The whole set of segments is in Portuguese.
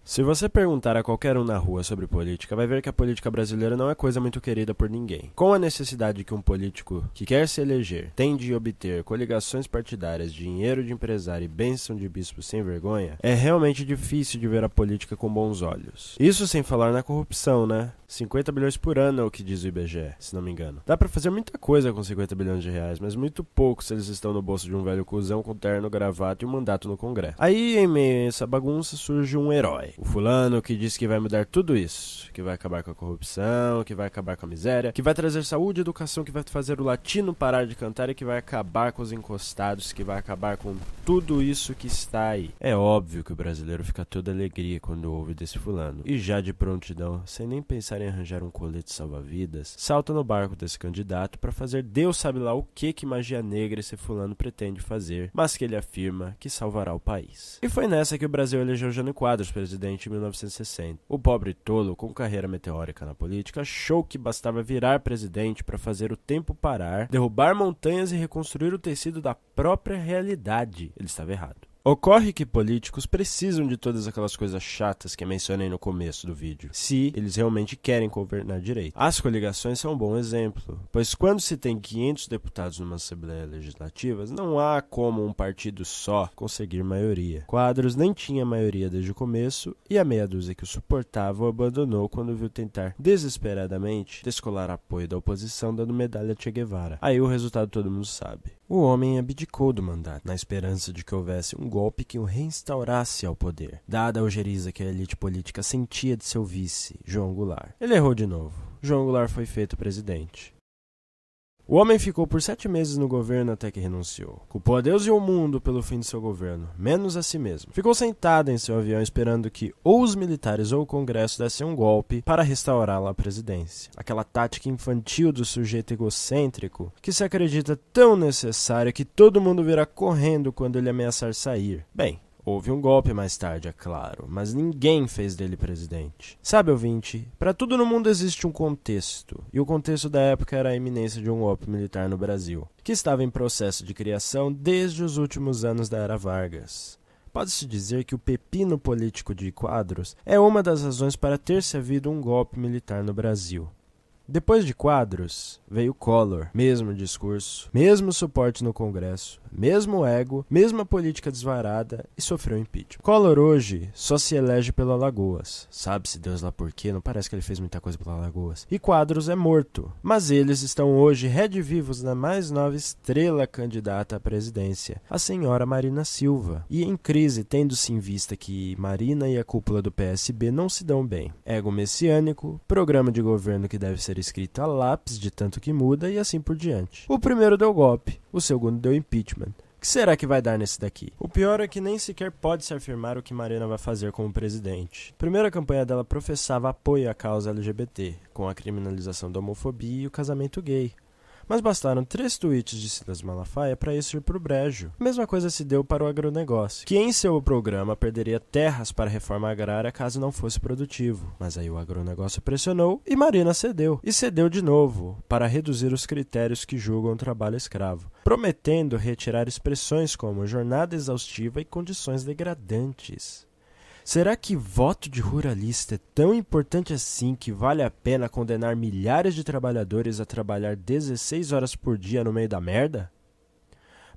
Se você perguntar a qualquer um na rua sobre política, vai ver que a política brasileira não é coisa muito querida por ninguém. Com a necessidade que um político que quer se eleger tem de obter coligações partidárias, dinheiro de empresário e bênção de bispo sem vergonha, é realmente difícil de ver a política com bons olhos. Isso sem falar na corrupção, né? 50 bilhões por ano é o que diz o IBGE, se não me engano. Dá pra fazer muita coisa com 50 bilhões de reais, mas muito pouco se eles estão no bolso de um velho cuzão com terno, gravata e um mandato no Congresso. Aí, em meio a essa bagunça, surge um herói. O fulano que diz que vai mudar tudo isso, que vai acabar com a corrupção, que vai acabar com a miséria, que vai trazer saúde e educação, que vai fazer o latino parar de cantar e que vai acabar com os encostados, que vai acabar com tudo isso que está aí. É óbvio que o brasileiro fica toda alegria quando ouve desse fulano. E já de prontidão, sem nem pensar em arranjar um colete salva-vidas, salta no barco desse candidato para fazer Deus sabe lá o que magia negra esse fulano pretende fazer, mas que ele afirma que salvará o país. E foi nessa que o Brasil elegeu Jânio Quadros presidente em 1960. O pobre tolo, com carreira meteórica na política, achou que bastava virar presidente para fazer o tempo parar, derrubar montanhas e reconstruir o tecido da própria realidade. Ele estava errado. Ocorre que políticos precisam de todas aquelas coisas chatas que mencionei no começo do vídeo, se eles realmente querem governar direito. As coligações são um bom exemplo, pois quando se tem 500 deputados numa Assembleia Legislativa, não há como um partido só conseguir maioria. Quadros nem tinha maioria desde o começo, e a meia dúzia que o suportava o abandonou quando viu tentar desesperadamente descolar apoio da oposição dando medalha a Che Guevara. Aí o resultado todo mundo sabe. O homem abdicou do mandato, na esperança de que houvesse um golpe que o reinstaurasse ao poder, dada a ojeriza que a elite política sentia de seu vice, João Goulart. Ele errou de novo. João Goulart foi feito presidente. O homem ficou por 7 meses no governo até que renunciou. Culpou a Deus e o mundo pelo fim de seu governo, menos a si mesmo. Ficou sentado em seu avião esperando que ou os militares ou o Congresso dessem um golpe para restaurá-la à presidência. Aquela tática infantil do sujeito egocêntrico que se acredita tão necessária que todo mundo virá correndo quando ele ameaçar sair. Bem, houve um golpe mais tarde, é claro, mas ninguém fez dele presidente. Sabe, ouvinte, para tudo no mundo existe um contexto, e o contexto da época era a iminência de um golpe militar no Brasil, que estava em processo de criação desde os últimos anos da era Vargas. Pode-se dizer que o pepino político de Quadros é uma das razões para ter-se havido um golpe militar no Brasil. Depois de Quadros, veio Collor, mesmo discurso, mesmo suporte no Congresso, mesmo ego, mesma política desvarada e sofreu impeachment. Collor hoje só se elege pelo Alagoas. Sabe-se Deus lá por quê, não parece que ele fez muita coisa pelo Alagoas. E Quadros é morto, mas eles estão hoje redivivos na mais nova estrela candidata à presidência, a senhora Marina Silva. E em crise, tendo-se em vista que Marina e a cúpula do PSB não se dão bem. Ego messiânico, programa de governo que deve ser escrito a lápis de tanto que muda e assim por diante. O primeiro deu golpe, o segundo deu impeachment. O que será que vai dar nesse daqui? O pior é que nem sequer pode se afirmar o que Marina vai fazer como presidente. A primeira campanha dela professava apoio à causa LGBT, com a criminalização da homofobia e o casamento gay. Mas bastaram 3 tweets de Silas Malafaia para isso ir pro brejo. A mesma coisa se deu para o agronegócio, que em seu programa perderia terras para a reforma agrária caso não fosse produtivo. Mas aí o agronegócio pressionou e Marina cedeu. E cedeu de novo, para reduzir os critérios que julgam o trabalho escravo, prometendo retirar expressões como jornada exaustiva e condições degradantes. Será que voto de ruralista é tão importante assim que vale a pena condenar milhares de trabalhadores a trabalhar 16 horas por dia no meio da merda?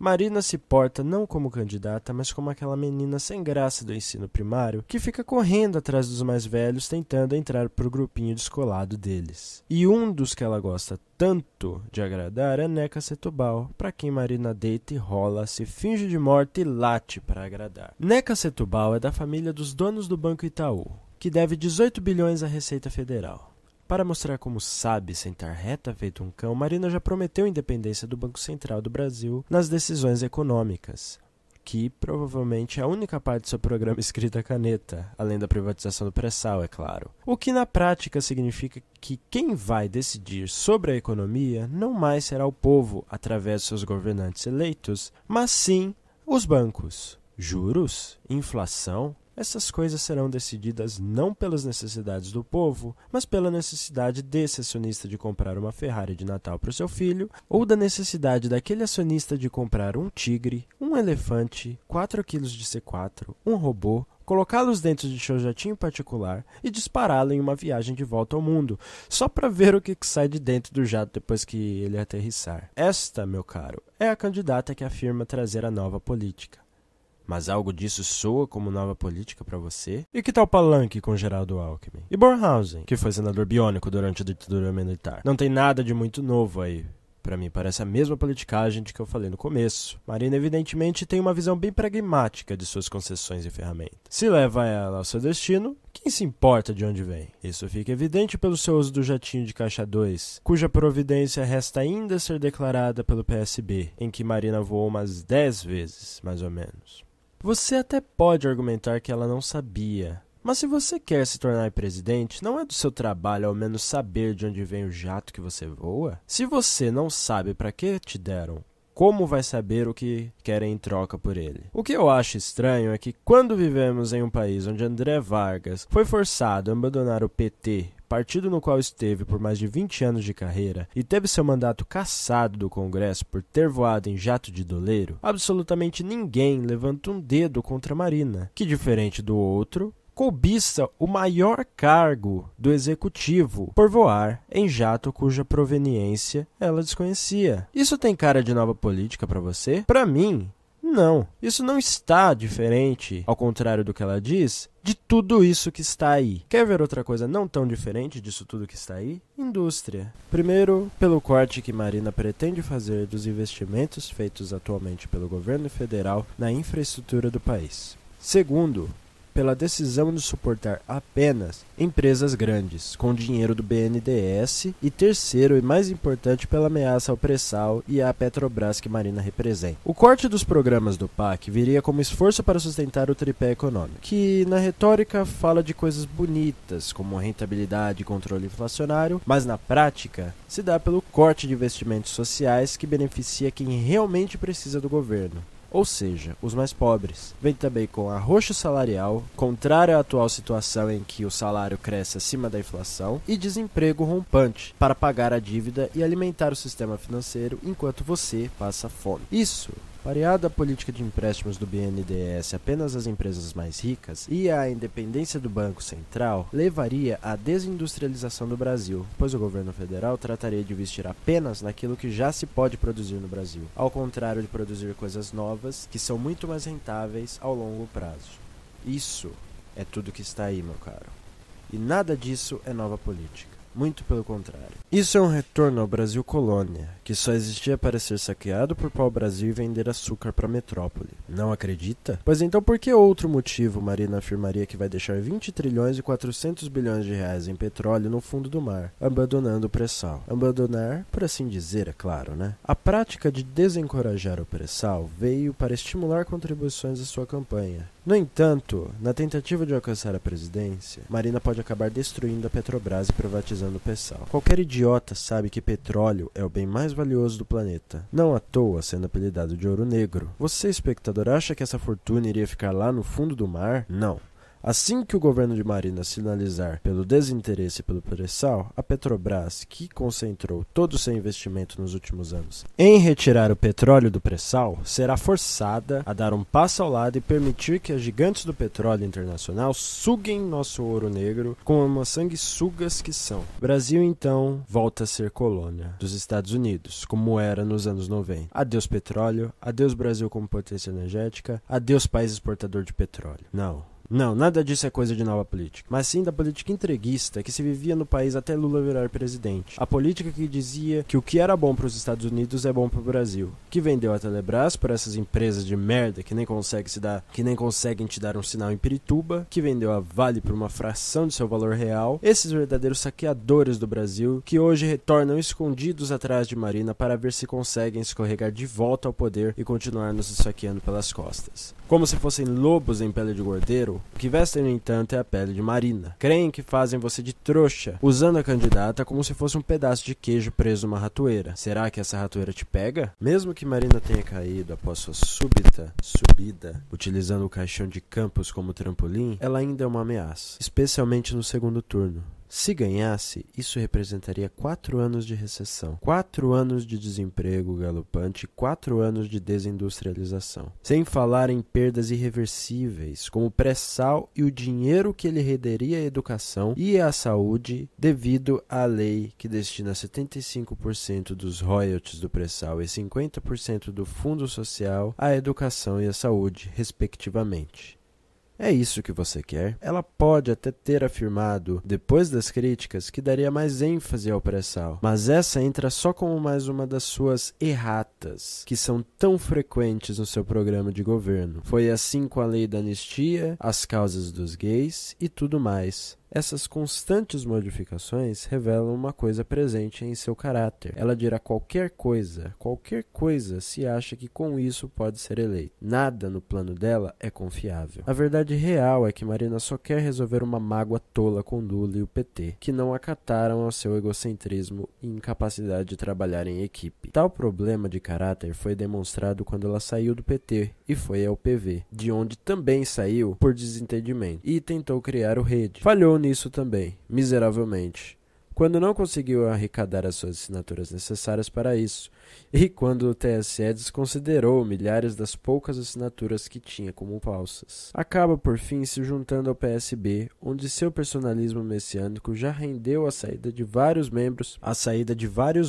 Marina se porta não como candidata, mas como aquela menina sem graça do ensino primário que fica correndo atrás dos mais velhos tentando entrar pro grupinho descolado deles. E um dos que ela gosta tanto de agradar é Neca Setúbal, para quem Marina deita e rola, se finge de morta e late para agradar. Neca Setúbal é da família dos donos do Banco Itaú, que deve 18 bilhões à Receita Federal. Para mostrar como sabe sentar reta feito um cão, Marina já prometeu independência do Banco Central do Brasil nas decisões econômicas, que provavelmente é a única parte do seu programa escrita a caneta, além da privatização do pré-sal, é claro. O que na prática significa que quem vai decidir sobre a economia não mais será o povo através de seus governantes eleitos, mas sim os bancos. Juros? Inflação? Essas coisas serão decididas não pelas necessidades do povo, mas pela necessidade desse acionista de comprar uma Ferrari de Natal para o seu filho, ou da necessidade daquele acionista de comprar um tigre, um elefante, 4 quilos de C4, um robô, colocá-los dentro de seu jatinho particular e dispará-lo em uma viagem de volta ao mundo, só para ver o que sai de dentro do jato depois que ele aterrissar. Esta, meu caro, é a candidata que afirma trazer a nova política. Mas algo disso soa como nova política para você? E que tal Palanque com Geraldo Alckmin? E Bornhausen, que foi senador biônico durante a ditadura militar? Não tem nada de muito novo aí. Para mim parece a mesma politicagem de que eu falei no começo. Marina evidentemente tem uma visão bem pragmática de suas concessões e ferramentas. Se leva ela ao seu destino, quem se importa de onde vem? Isso fica evidente pelo seu uso do jatinho de caixa 2, cuja providência resta ainda ser declarada pelo PSB, em que Marina voou umas 10 vezes, mais ou menos. Você até pode argumentar que ela não sabia. Mas se você quer se tornar presidente, não é do seu trabalho ao menos saber de onde vem o jato que você voa? Se você não sabe para que te deram, como vai saber o que querem em troca por ele? O que eu acho estranho é que quando vivemos em um país onde André Vargas foi forçado a abandonar o PT, partido no qual esteve por mais de 20 anos de carreira, e teve seu mandato cassado do Congresso por ter voado em jato de doleiro, absolutamente ninguém levanta um dedo contra Marina, que, diferente do outro, cobiça o maior cargo do executivo por voar em jato cuja proveniência ela desconhecia. Isso tem cara de nova política para você? Para mim, não. Isso não está diferente, ao contrário do que ela diz, de tudo isso que está aí. Quer ver outra coisa não tão diferente disso tudo que está aí? Indústria. Primeiro, pelo corte que Marina pretende fazer dos investimentos feitos atualmente pelo governo federal na infraestrutura do país. Segundo, pela decisão de suportar apenas empresas grandes, com dinheiro do BNDES, e terceiro e mais importante pela ameaça ao pré-sal e à Petrobras que Marina representa. O corte dos programas do PAC viria como esforço para sustentar o tripé econômico, que na retórica fala de coisas bonitas, como rentabilidade e controle inflacionário, mas na prática se dá pelo corte de investimentos sociais que beneficia quem realmente precisa do governo. Ou seja, os mais pobres. Vem também com arroxo salarial, contrário à atual situação em que o salário cresce acima da inflação, e desemprego rompante, para pagar a dívida e alimentar o sistema financeiro enquanto você passa fome. Isso, pareado à política de empréstimos do BNDES apenas às empresas mais ricas e à independência do Banco Central, levaria à desindustrialização do Brasil, pois o governo federal trataria de investir apenas naquilo que já se pode produzir no Brasil, ao contrário de produzir coisas novas que são muito mais rentáveis ao longo prazo. Isso é tudo que está aí, meu caro. E nada disso é nova política. Muito pelo contrário. Isso é um retorno ao Brasil colônia, que só existia para ser saqueado por pau-brasil e vender açúcar para a metrópole. Não acredita? Pois então por que outro motivo Marina afirmaria que vai deixar 20 trilhões e 400 bilhões de reais em petróleo no fundo do mar, abandonando o pré-sal? Abandonar, por assim dizer, é claro, né? A prática de desencorajar o pré-sal veio para estimular contribuições à sua campanha. No entanto, na tentativa de alcançar a presidência, Marina pode acabar destruindo a Petrobras e privatizando o pré-sal. Qualquer idiota sabe que petróleo é o bem mais valioso do planeta, não à toa sendo apelidado de ouro negro. Você, espectador, acha que essa fortuna iria ficar lá no fundo do mar? Não. Assim que o governo de Marina sinalizar pelo desinteresse pelo pré-sal, a Petrobras, que concentrou todo o seu investimento nos últimos anos em retirar o petróleo do pré-sal, será forçada a dar um passo ao lado e permitir que as gigantes do petróleo internacional suguem nosso ouro negro como as sanguessugas que são. O Brasil, então, volta a ser colônia dos Estados Unidos, como era nos anos 90. Adeus petróleo, adeus Brasil como potência energética, adeus país exportador de petróleo. Não, nada disso é coisa de nova política, mas sim da política entreguista que se vivia no país até Lula virar presidente. A política que dizia que o que era bom para os Estados Unidos é bom para o Brasil, que vendeu a Telebrás para essas empresas de merda que nem conseguem te dar um sinal em Pirituba, que vendeu a Vale por uma fração de seu valor real, esses verdadeiros saqueadores do Brasil que hoje retornam escondidos atrás de Marina para ver se conseguem escorregar de volta ao poder e continuar nos saqueando pelas costas. Como se fossem lobos em pele de gordeiro, o que vestem, no entanto, é a pele de Marina. Creem que fazem você de trouxa, usando a candidata como se fosse um pedaço de queijo preso numa ratoeira. Será que essa ratoeira te pega? Mesmo que Marina tenha caído após sua súbita subida, utilizando o caixão de Campos como trampolim, ela ainda é uma ameaça, especialmente no segundo turno. Se ganhasse, isso representaria 4 anos de recessão, 4 anos de desemprego galopante, 4 anos de desindustrialização. Sem falar em perdas irreversíveis, como o pré-sal e o dinheiro que ele renderia à educação e à saúde devido à lei que destina 75% dos royalties do pré-sal e 50% do fundo social à educação e à saúde, respectivamente. É isso que você quer? Ela pode até ter afirmado, depois das críticas, que daria mais ênfase ao pré-sal, mas essa entra só como mais uma das suas erratas, que são tão frequentes no seu programa de governo. Foi assim com a lei da anistia, as causas dos gays e tudo mais. Essas constantes modificações revelam uma coisa presente em seu caráter. Ela dirá qualquer coisa se acha que com isso pode ser eleito. Nada no plano dela é confiável. A verdade real é que Marina só quer resolver uma mágoa tola com Lula e o PT, que não acataram ao seu egocentrismo e incapacidade de trabalhar em equipe. Tal problema de caráter foi demonstrado quando ela saiu do PT e foi ao PV, de onde também saiu por desentendimento, e tentou criar o Rede. Falhou nisso também, miseravelmente, quando não conseguiu arrecadar as suas assinaturas necessárias para isso, e quando o TSE desconsiderou milhares das poucas assinaturas que tinha como falsas. Acaba, por fim, se juntando ao PSB, onde seu personalismo messiânico já rendeu a saída de vários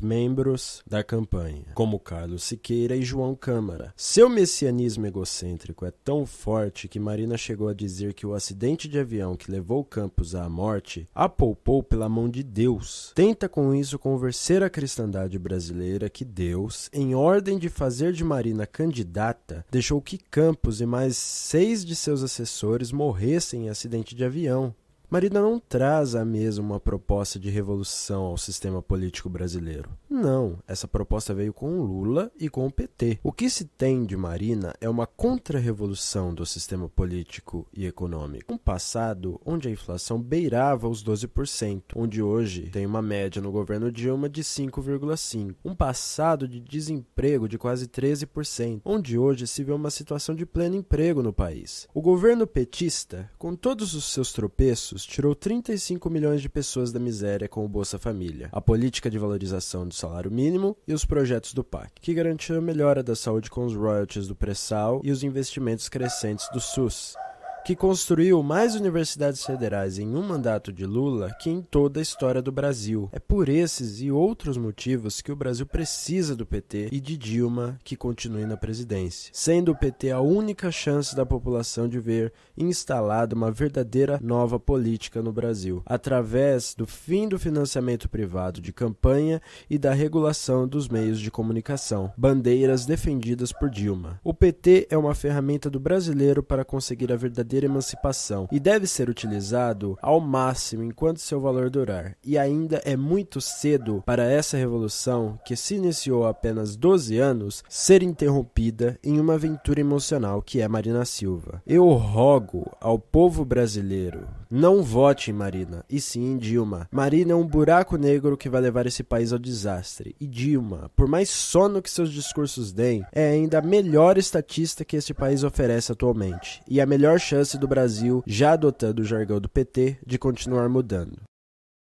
membros da campanha, como Carlos Siqueira e João Câmara. Seu messianismo egocêntrico é tão forte que Marina chegou a dizer que o acidente de avião que levou Campos à morte a poupou pela mão de Deus. Tenta com isso convencer a cristandade brasileira que Deus, em ordem de fazer de Marina candidata, deixou que Campos e mais 6 de seus assessores morressem em acidente de avião. Marina não traz à mesa uma proposta de revolução ao sistema político brasileiro. Não, essa proposta veio com o Lula e com o PT. O que se tem de Marina é uma contra-revolução do sistema político e econômico. Um passado onde a inflação beirava os 12%, onde hoje tem uma média no governo Dilma de 5,5%. Um passado de desemprego de quase 13%, onde hoje se vê uma situação de pleno emprego no país. O governo petista, com todos os seus tropeços, tirou 35 milhões de pessoas da miséria com o Bolsa Família, a política de valorização do salário mínimo e os projetos do PAC, que garantiu a melhora da saúde com os royalties do pré-sal e os investimentos crescentes do SUS, que construiu mais universidades federais em um mandato de Lula que em toda a história do Brasil. É por esses e outros motivos que o Brasil precisa do PT e de Dilma que continue na presidência, sendo o PT a única chance da população de ver instalada uma verdadeira nova política no Brasil, através do fim do financiamento privado de campanha e da regulação dos meios de comunicação, bandeiras defendidas por Dilma. O PT é uma ferramenta do brasileiro para conseguir a verdadeira emancipação e deve ser utilizado ao máximo enquanto seu valor durar. E ainda é muito cedo para essa revolução, que se iniciou há apenas 12 anos, ser interrompida em uma aventura emocional que é Marina Silva. Eu rogo ao povo brasileiro, não vote em Marina, e sim em Dilma. Marina é um buraco negro que vai levar esse país ao desastre. E Dilma, por mais sono que seus discursos deem, é ainda a melhor estatista que este país oferece atualmente. E a melhor chance do Brasil, já adotando o jargão do PT, de continuar mudando.